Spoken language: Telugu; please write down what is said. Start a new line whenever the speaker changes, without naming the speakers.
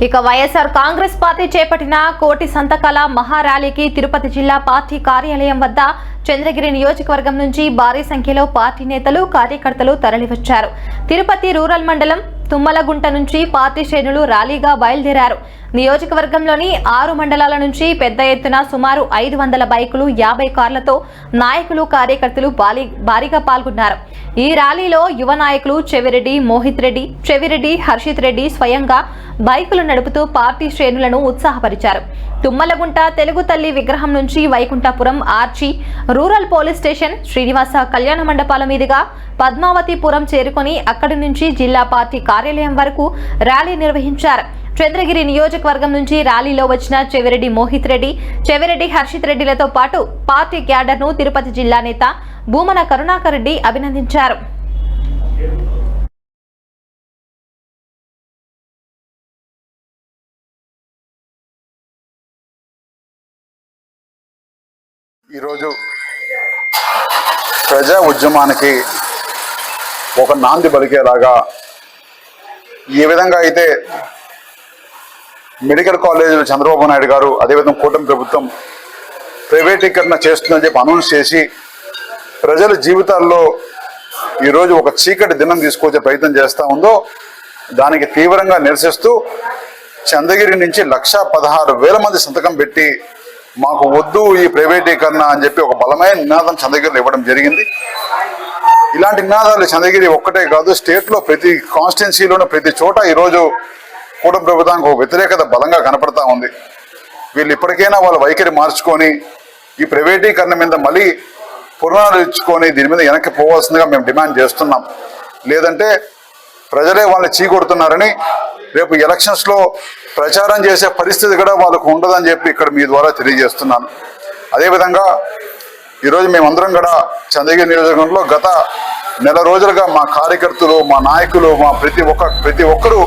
ఇక వైఎస్ఆర్ కాంగ్రెస్ పార్టీ చేపట్టిన కోటి సంతకాల మహార్యాలీకి తిరుపతి జిల్లా పార్టీ కార్యాలయం వద్ద చంద్రగిరి నియోజకవర్గం నుంచి భారీ సంఖ్యలో పార్టీ నేతలు కార్యకర్తలు తరలివచ్చారు. తిరుపతి రూరల్ మండలం తుమ్మలగుంట నుంచి పార్టీ శ్రేణులు ర్యాలీగా బయలుదేరారు. నియోజకవర్గంలోని 6 మండలాల నుంచి పెద్ద ఎత్తున సుమారు 500 బైకులు 50 కార్లతో నాయకులు కార్యకర్తలు భారీగా పాల్గొన్నారు. ఈ ర్యాలీలో యువ నాయకులు చెవిరెడ్డి మోహిత్ రెడ్డి, చెవిరెడ్డి హర్షిత్ రెడ్డి స్వయంగా బైకులు నడుపుతూ పార్టీ శ్రేణులను ఉత్సాహపరిచారు. తుమ్మలగుంట తెలుగు తల్లి విగ్రహం నుంచి Vaikunthapuram arch, rural police station, శ్రీనివాస కళ్యాణ మండపాల మీదుగా పద్మావతిపురం చేరుకొని అక్కడి నుంచి జిల్లా పార్టీ కార్యాలయం వరకు ర్యాలీ నిర్వహించారు. చంద్రగిరి నియోజకవర్గం నుంచి ర్యాలీలో వచ్చిన చెవిరెడ్డి మోహిత్ రెడ్డి, చెవిరెడ్డి హర్షిత్ రెడ్డిలతో పాటు పార్టీ క్యాడర్ను తిరుపతి జిల్లా నేత భూమన కరుణాకర్ రెడ్డి అభినందించారు.
ఈరోజు ప్రజా ఉద్యమానికి ఒక నాంది పలికేలాగా ఏ విధంగా అయితే మెడికల్ కాలేజీలు చంద్రబాబు నాయుడు గారు అదేవిధంగా కూటమి ప్రభుత్వం ప్రైవేటీకరణ చేస్తుందని చెప్పి అనౌన్స్ చేసి ప్రజల జీవితాల్లో ఈరోజు ఒక చీకటి దినం తీసుకొచ్చే ప్రయత్నం చేస్తూ ఉందో దానికి తీవ్రంగా నిరసిస్తూ చంద్రగిరి నుంచి 1,16,000 మంది సంతకం పెట్టి మాకు వద్దు ఈ ప్రైవేటీకరణ అని చెప్పి ఒక బలమైన నినాదం చంద్రగిరిలో ఇవ్వడం జరిగింది. ఇలాంటి నినాదాలు చంద్రగిరి ఒక్కటే కాదు, స్టేట్లో ప్రతి కాన్స్టిట్యున్సీలోనూ ప్రతి చోట ఈరోజు కూటమి ప్రభుత్వానికి ఒక వ్యతిరేకత బలంగా కనపడతా ఉంది. వీళ్ళు ఇప్పటికైనా వాళ్ళ వైఖరి మార్చుకొని ఈ ప్రైవేటీకరణ మీద మళ్ళీ పునరాలోచించుకొని దీని మీద వెనక్కి పోవాల్సిందిగా మేము డిమాండ్ చేస్తున్నాం. లేదంటే ప్రజలే వాళ్ళని చీకొడుతున్నారని రేపు ఎలక్షన్స్లో ప్రచారం చేసే పరిస్థితి కూడా వాళ్ళకు ఉండదని చెప్పి ఇక్కడ మీ ద్వారా తెలియజేస్తున్నాను. అదేవిధంగా ఈరోజు మేమందరం కూడా చంద్రగిరి నియోజకవర్గంలో గత నెల రోజులుగా మా కార్యకర్తలు, మా నాయకులు, మా ప్రతి ఒక్కరు